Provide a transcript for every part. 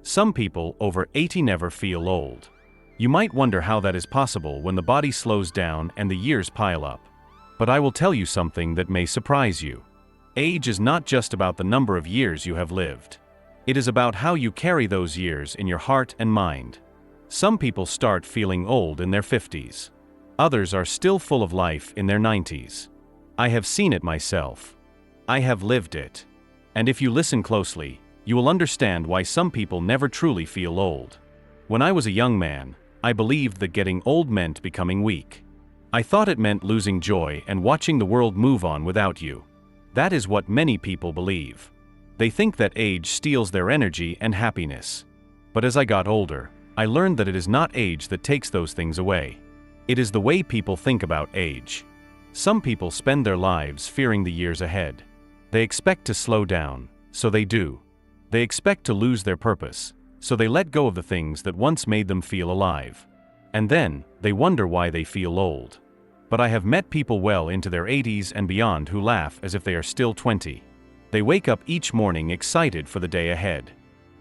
Some people over 80 never feel old. You might wonder how that is possible when the body slows down and the years pile up. But I will tell you something that may surprise you. Age is not just about the number of years you have lived. It is about how you carry those years in your heart and mind. Some people start feeling old in their 50s. Others are still full of life in their 90s. I have seen it myself. I have lived it. And if you listen closely, you will understand why some people never truly feel old. When I was a young man, I believed that getting old meant becoming weak. I thought it meant losing joy and watching the world move on without you. That is what many people believe. They think that age steals their energy and happiness. But as I got older, I learned that it is not age that takes those things away. It is the way people think about age. Some people spend their lives fearing the years ahead. They expect to slow down, so they do. They expect to lose their purpose, so they let go of the things that once made them feel alive. And then, they wonder why they feel old. But I have met people well into their 80s and beyond who laugh as if they are still 20. They wake up each morning excited for the day ahead.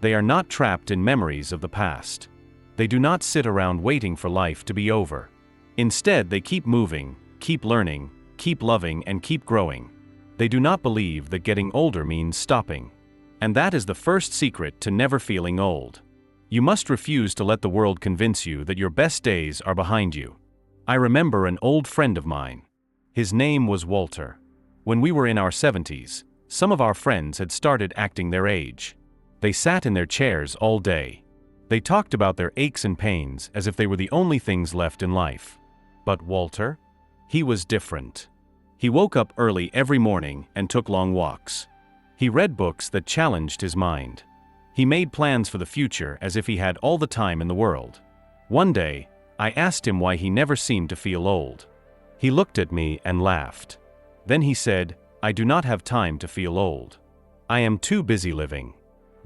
They are not trapped in memories of the past. They do not sit around waiting for life to be over. Instead, they keep moving, keep learning, keep loving, and keep growing. They do not believe that getting older means stopping. And that is the first secret to never feeling old. You must refuse to let the world convince you that your best days are behind you. I remember an old friend of mine. His name was Walter. When we were in our 70s, some of our friends had started acting their age. They sat in their chairs all day. They talked about their aches and pains as if they were the only things left in life. But Walter? He was different. He woke up early every morning and took long walks. He read books that challenged his mind. He made plans for the future as if he had all the time in the world. One day, I asked him why he never seemed to feel old. He looked at me and laughed. Then he said, "I do not have time to feel old. I am too busy living."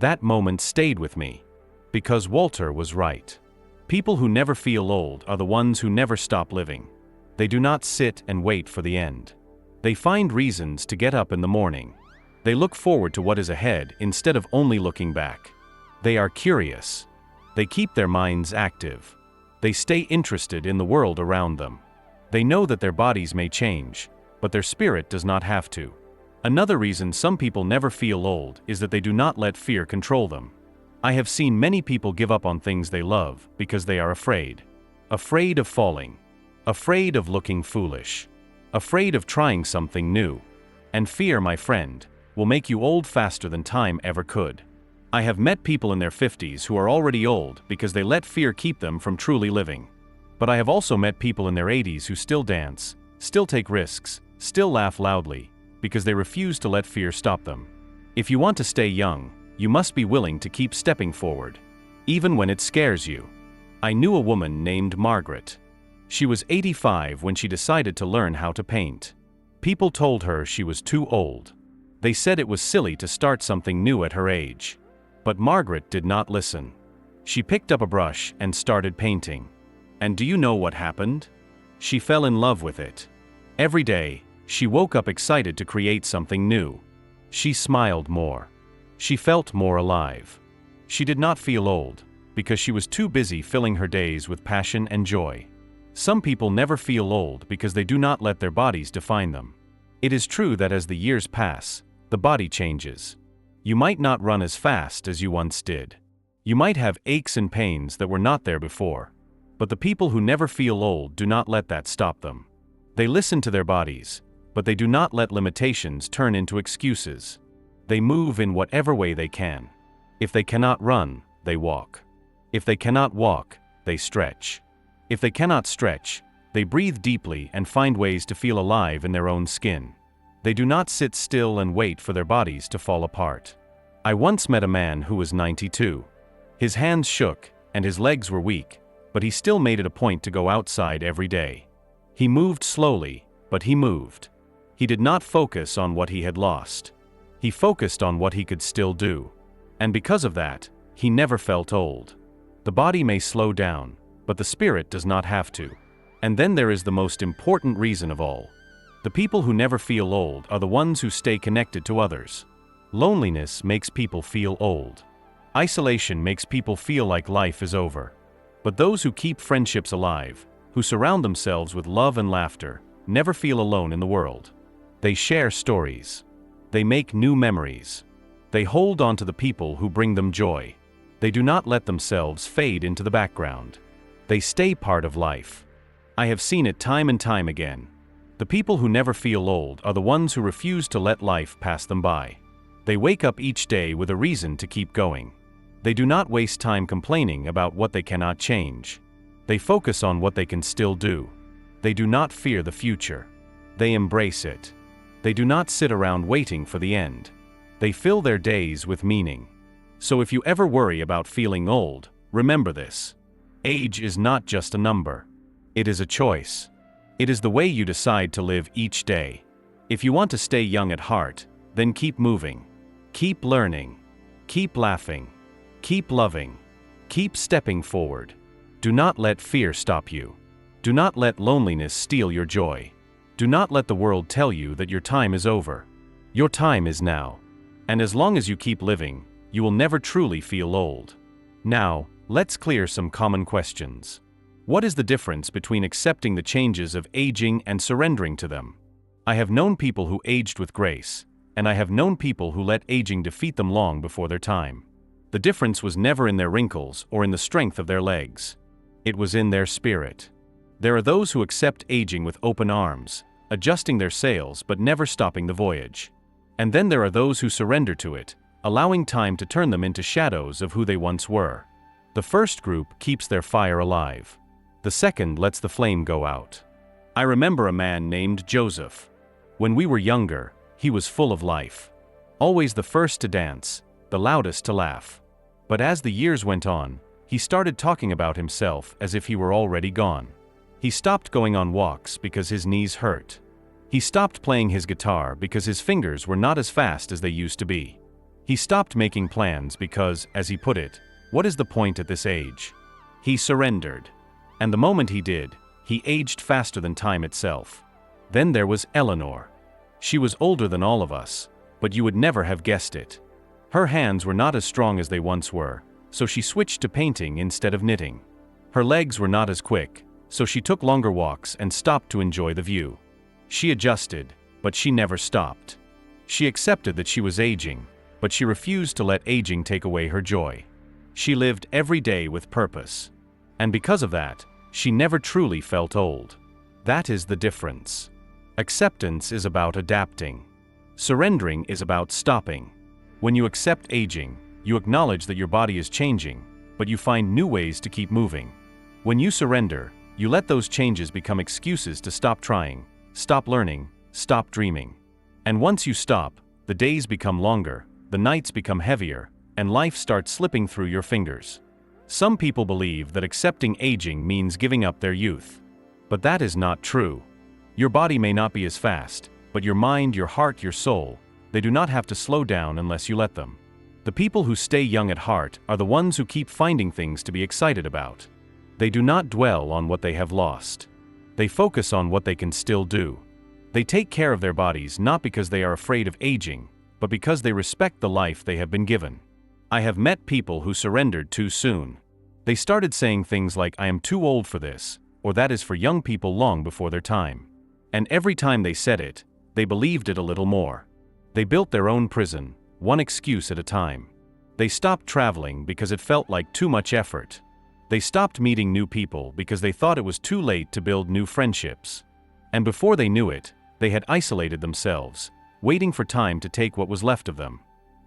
That moment stayed with me. Because Walter was right. People who never feel old are the ones who never stop living. They do not sit and wait for the end. They find reasons to get up in the morning. They look forward to what is ahead instead of only looking back. They are curious. They keep their minds active. They stay interested in the world around them. They know that their bodies may change, but their spirit does not have to. Another reason some people never feel old is that they do not let fear control them. I have seen many people give up on things they love because they are afraid. Afraid of falling. Afraid of looking foolish. Afraid of trying something new. And fear, my friend, will make you old faster than time ever could. I have met people in their 50s who are already old because they let fear keep them from truly living. But I have also met people in their 80s who still dance, still take risks, still laugh loudly, because they refuse to let fear stop them. If you want to stay young, you must be willing to keep stepping forward, even when it scares you. I knew a woman named Margaret. She was 85 when she decided to learn how to paint. People told her she was too old. They said it was silly to start something new at her age. But Margaret did not listen. She picked up a brush and started painting. And do you know what happened? She fell in love with it. Every day, she woke up excited to create something new. She smiled more. She felt more alive. She did not feel old, because she was too busy filling her days with passion and joy. Some people never feel old because they do not let their bodies define them. It is true that as the years pass, the body changes. You might not run as fast as you once did. You might have aches and pains that were not there before. But the people who never feel old do not let that stop them. They listen to their bodies, but they do not let limitations turn into excuses. They move in whatever way they can. If they cannot run, they walk. If they cannot walk, they stretch. If they cannot stretch, they breathe deeply and find ways to feel alive in their own skin. They do not sit still and wait for their bodies to fall apart. I once met a man who was 92. His hands shook, and his legs were weak, but he still made it a point to go outside every day. He moved slowly, but he moved. He did not focus on what he had lost. He focused on what he could still do. And because of that, he never felt old. The body may slow down, but the spirit does not have to. And then there is the most important reason of all. The people who never feel old are the ones who stay connected to others. Loneliness makes people feel old. Isolation makes people feel like life is over. But those who keep friendships alive, who surround themselves with love and laughter, never feel alone in the world. They share stories. They make new memories. They hold on to the people who bring them joy. They do not let themselves fade into the background. They stay part of life. I have seen it time and time again. The people who never feel old are the ones who refuse to let life pass them by. They wake up each day with a reason to keep going. They do not waste time complaining about what they cannot change. They focus on what they can still do. They do not fear the future. They embrace it. They do not sit around waiting for the end. They fill their days with meaning. So if you ever worry about feeling old, remember this. Age is not just a number. It is a choice. It is the way you decide to live each day. If you want to stay young at heart, then keep moving. Keep learning. Keep laughing. Keep loving. Keep stepping forward. Do not let fear stop you. Do not let loneliness steal your joy. Do not let the world tell you that your time is over. Your time is now. And as long as you keep living, you will never truly feel old. Now, let's clear some common questions. What is the difference between accepting the changes of aging and surrendering to them? I have known people who aged with grace, and I have known people who let aging defeat them long before their time. The difference was never in their wrinkles or in the strength of their legs. It was in their spirit. There are those who accept aging with open arms, adjusting their sails but never stopping the voyage. And then there are those who surrender to it, allowing time to turn them into shadows of who they once were. The first group keeps their fire alive. The second lets the flame go out. I remember a man named Joseph. When we were younger, he was full of life. Always the first to dance, the loudest to laugh. But as the years went on, he started talking about himself as if he were already gone. He stopped going on walks because his knees hurt. He stopped playing his guitar because his fingers were not as fast as they used to be. He stopped making plans because, as he put it, what is the point at this age? He surrendered. And the moment he did, he aged faster than time itself. Then there was Eleanor. She was older than all of us, but you would never have guessed it. Her hands were not as strong as they once were, so she switched to painting instead of knitting. Her legs were not as quick, so she took longer walks and stopped to enjoy the view. She adjusted, but she never stopped. She accepted that she was aging, but she refused to let aging take away her joy. She lived every day with purpose. And because of that, she never truly felt old. That is the difference. Acceptance is about adapting. Surrendering is about stopping. When you accept aging, you acknowledge that your body is changing, but you find new ways to keep moving. When you surrender, you let those changes become excuses to stop trying, stop learning, stop dreaming. And once you stop, the days become longer, the nights become heavier, and life starts slipping through your fingers. Some people believe that accepting aging means giving up their youth. But that is not true. Your body may not be as fast, but your mind, your heart, your soul, they do not have to slow down unless you let them. The people who stay young at heart are the ones who keep finding things to be excited about. They do not dwell on what they have lost. They focus on what they can still do. They take care of their bodies not because they are afraid of aging, but because they respect the life they have been given. I have met people who surrendered too soon. They started saying things like, "I am too old for this," or "that is for young people long before their time." And every time they said it, they believed it a little more. They built their own prison, one excuse at a time. They stopped traveling because it felt like too much effort. They stopped meeting new people because they thought it was too late to build new friendships. And before they knew it, they had isolated themselves, waiting for time to take what was left of them.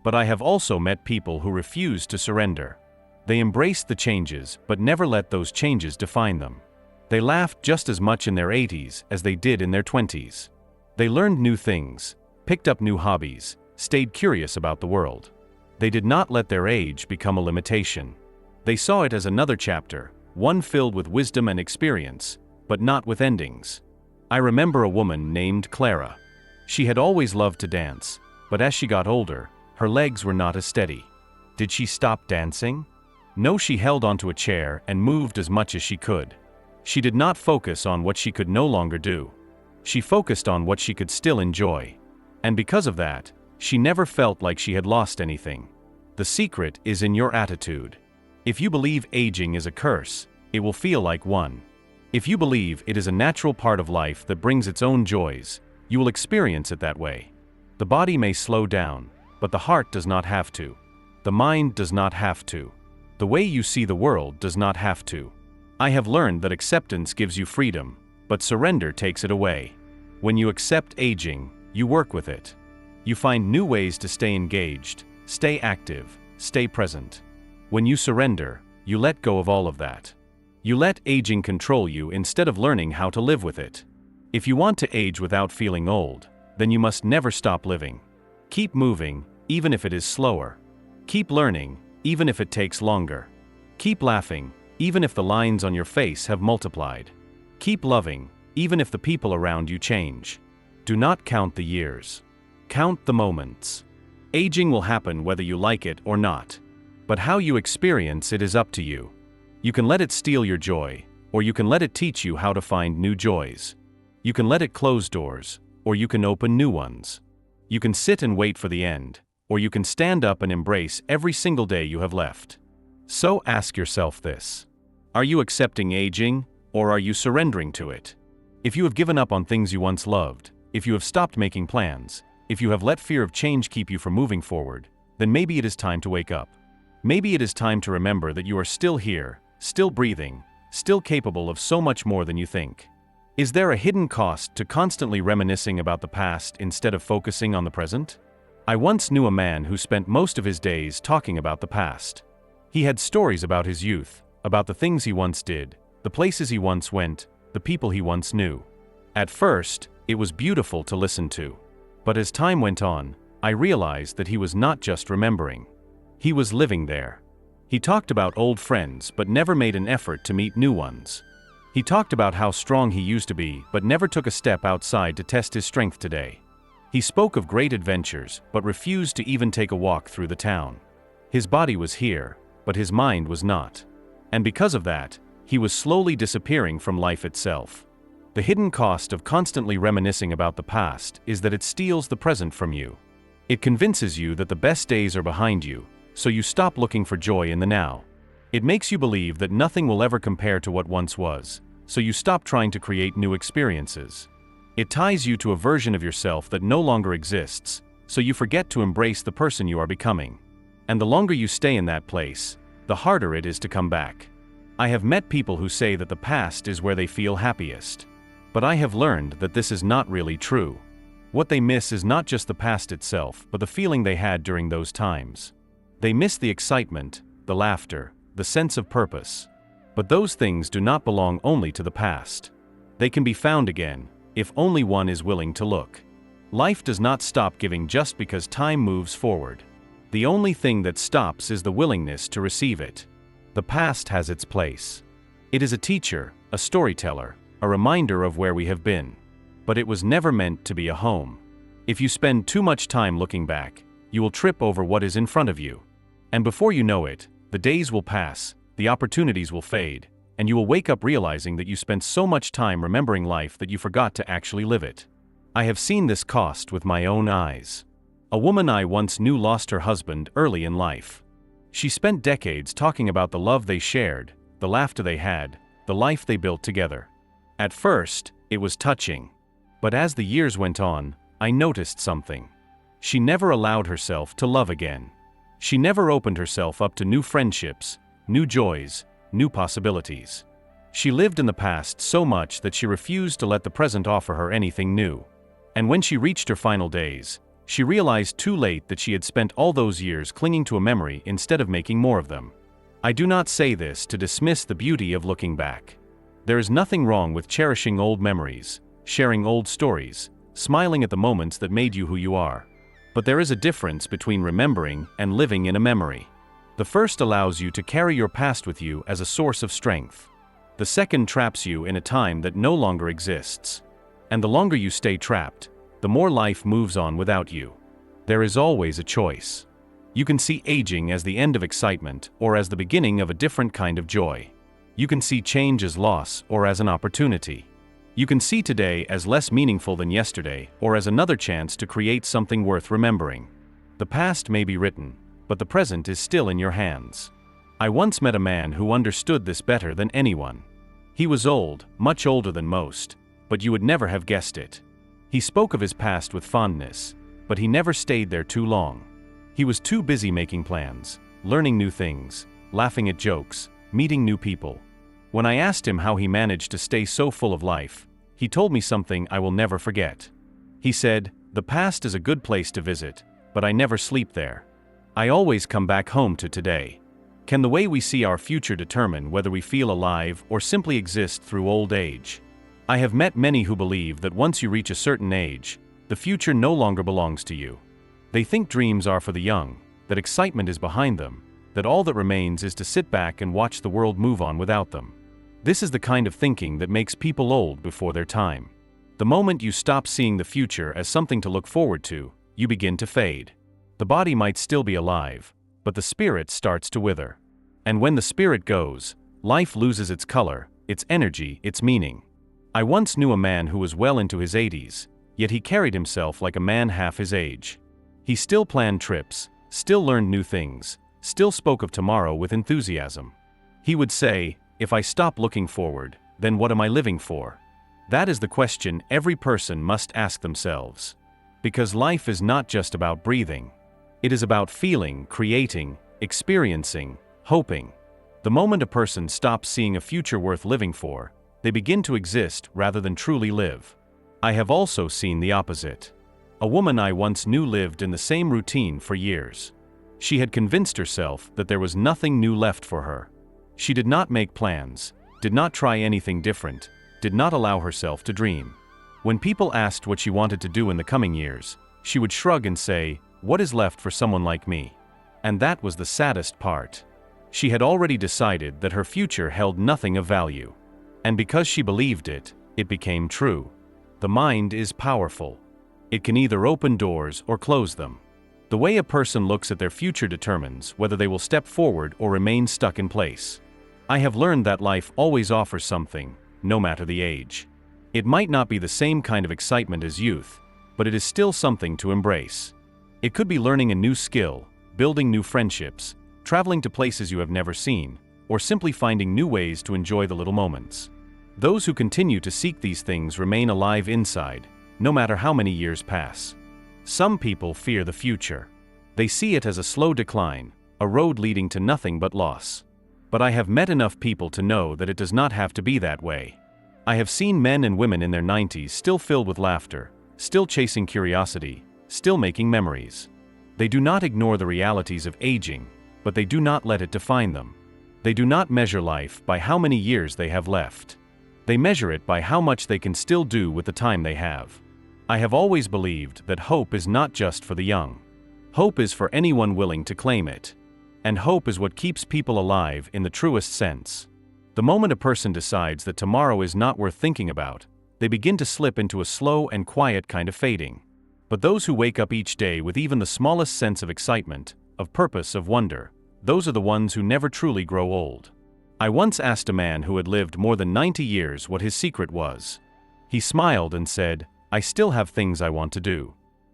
But I have also met people who refused to surrender. They embraced the changes but never let those changes define them. They laughed just as much in their 80s as they did in their 20s. They learned new things, picked up new hobbies, stayed curious about the world. They did not let their age become a limitation. They saw it as another chapter, one filled with wisdom and experience, but not with endings. I remember a woman named Clara. She had always loved to dance, but as she got older, her legs were not as steady. Did she stop dancing? No, she held onto a chair and moved as much as she could. She did not focus on what she could no longer do. She focused on what she could still enjoy. And because of that, she never felt like she had lost anything. The secret is in your attitude. If you believe aging is a curse, it will feel like one. If you believe it is a natural part of life that brings its own joys, you will experience it that way. The body may slow down, but the heart does not have to. The mind does not have to. The way you see the world does not have to. I have learned that acceptance gives you freedom, but surrender takes it away. When you accept aging, you work with it. You find new ways to stay engaged, stay active, stay present. When you surrender, you let go of all of that. You let aging control you instead of learning how to live with it. If you want to age without feeling old, then you must never stop living. Keep moving, even if it is slower. Keep learning, even if it takes longer. Keep laughing, even if the lines on your face have multiplied. Keep loving, even if the people around you change. Do not count the years. Count the moments. Aging will happen whether you like it or not. But how you experience it is up to you. You can let it steal your joy, or you can let it teach you how to find new joys. You can let it close doors, or you can open new ones. You can sit and wait for the end, or you can stand up and embrace every single day you have left. So ask yourself this: are you accepting aging, or are you surrendering to it? If you have given up on things you once loved, if you have stopped making plans, if you have let fear of change keep you from moving forward, then maybe it is time to wake up. Maybe it is time to remember that you are still here, still breathing, still capable of so much more than you think. Is there a hidden cost to constantly reminiscing about the past instead of focusing on the present? I once knew a man who spent most of his days talking about the past. He had stories about his youth, about the things he once did, the places he once went, the people he once knew. At first, it was beautiful to listen to. But as time went on, I realized that he was not just remembering. He was living there. He talked about old friends but never made an effort to meet new ones. He talked about how strong he used to be but never took a step outside to test his strength today. He spoke of great adventures but refused to even take a walk through the town. His body was here, but his mind was not. And because of that, he was slowly disappearing from life itself. The hidden cost of constantly reminiscing about the past is that it steals the present from you. It convinces you that the best days are behind you, so you stop looking for joy in the now. It makes you believe that nothing will ever compare to what once was, so you stop trying to create new experiences. It ties you to a version of yourself that no longer exists, so you forget to embrace the person you are becoming. And the longer you stay in that place, the harder it is to come back. I have met people who say that the past is where they feel happiest. But I have learned that this is not really true. What they miss is not just the past itself, but the feeling they had during those times. They miss the excitement, the laughter, the sense of purpose. But those things do not belong only to the past. They can be found again, if only one is willing to look. Life does not stop giving just because time moves forward. The only thing that stops is the willingness to receive it. The past has its place. It is a teacher, a storyteller, a reminder of where we have been. But it was never meant to be a home. If you spend too much time looking back, you will trip over what is in front of you. And before you know it, the days will pass, the opportunities will fade, and you will wake up realizing that you spent so much time remembering life that you forgot to actually live it. I have seen this cost with my own eyes. A woman I once knew lost her husband early in life. She spent decades talking about the love they shared, the laughter they had, the life they built together. At first, it was touching. But as the years went on, I noticed something. She never allowed herself to love again. She never opened herself up to new friendships, new joys, new possibilities. She lived in the past so much that she refused to let the present offer her anything new. And when she reached her final days, she realized too late that she had spent all those years clinging to a memory instead of making more of them. I do not say this to dismiss the beauty of looking back. There is nothing wrong with cherishing old memories, sharing old stories, smiling at the moments that made you who you are. But there is a difference between remembering and living in a memory. The first allows you to carry your past with you as a source of strength. The second traps you in a time that no longer exists. And the longer you stay trapped, the more life moves on without you. There is always a choice. You can see aging as the end of excitement or as the beginning of a different kind of joy. You can see change as loss or as an opportunity. You can see today as less meaningful than yesterday or as another chance to create something worth remembering. The past may be written, but but the present is still in your hands. I once met a man who understood this better than anyone. He was old, much older than most, but you would never have guessed it. He spoke of his past with fondness, but he never stayed there too long. He was too busy making plans, learning new things, laughing at jokes, meeting new people. When I asked him how he managed to stay so full of life, he told me something I will never forget. He said, "The past is a good place to visit, but I never sleep there. I always come back home to today." Can the way we see our future determine whether we feel alive or simply exist through old age? I have met many who believe that once you reach a certain age, the future no longer belongs to you. They think dreams are for the young, that excitement is behind them, that all that remains is to sit back and watch the world move on without them. This is the kind of thinking that makes people old before their time. The moment you stop seeing the future as something to look forward to, you begin to fade. The body might still be alive, but the spirit starts to wither. And when the spirit goes, life loses its color, its energy, its meaning. I once knew a man who was well into his 80s, yet he carried himself like a man half his age. He still planned trips, still learned new things, still spoke of tomorrow with enthusiasm. He would say, "If I stop looking forward, then what am I living for?" That is the question every person must ask themselves. Because life is not just about breathing. It is about feeling, creating, experiencing, hoping. The moment a person stops seeing a future worth living for, they begin to exist rather than truly live. I have also seen the opposite. A woman I once knew lived in the same routine for years. She had convinced herself that there was nothing new left for her. She did not make plans, did not try anything different, did not allow herself to dream. When people asked what she wanted to do in the coming years, she would shrug and say, "What is left for someone like me?" And that was the saddest part. She had already decided that her future held nothing of value. And because she believed it, it became true. The mind is powerful. It can either open doors or close them. The way a person looks at their future determines whether they will step forward or remain stuck in place. I have learned that life always offers something, no matter the age. It might not be the same kind of excitement as youth, but it is still something to embrace. It could be learning a new skill, building new friendships, traveling to places you have never seen, or simply finding new ways to enjoy the little moments. Those who continue to seek these things remain alive inside, no matter how many years pass. Some people fear the future. They see it as a slow decline, a road leading to nothing but loss. But I have met enough people to know that it does not have to be that way. I have seen men and women in their 90s still filled with laughter, still chasing curiosity, still making memories. They do not ignore the realities of aging, but they do not let it define them. They do not measure life by how many years they have left. They measure it by how much they can still do with the time they have. I have always believed that hope is not just for the young. Hope is for anyone willing to claim it. And hope is what keeps people alive in the truest sense. The moment a person decides that tomorrow is not worth thinking about, they begin to slip into a slow and quiet kind of fading. But those who wake up each day with even the smallest sense of excitement, of purpose, of wonder, those are the ones who never truly grow old. I once asked a man who had lived more than 90 years what his secret was. He smiled and said, "I still have things I want to do."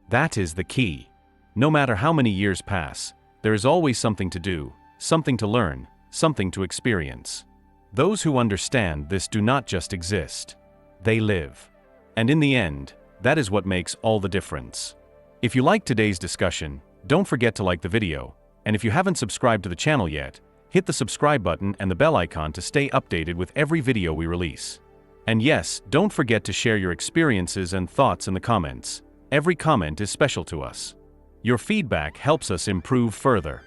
That is the key. No matter how many years pass, there is always something to do, something to learn, something to experience. Those who understand this do not just exist. They live. And in the end, that is what makes all the difference. If you liked today's discussion, don't forget to like the video, and if you haven't subscribed to the channel yet, hit the subscribe button and the bell icon to stay updated with every video we release. And yes, don't forget to share your experiences and thoughts in the comments. Every comment is special to us. Your feedback helps us improve further.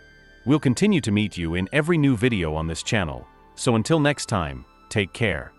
We'll continue to meet you in every new video on this channel, so until next time, take care.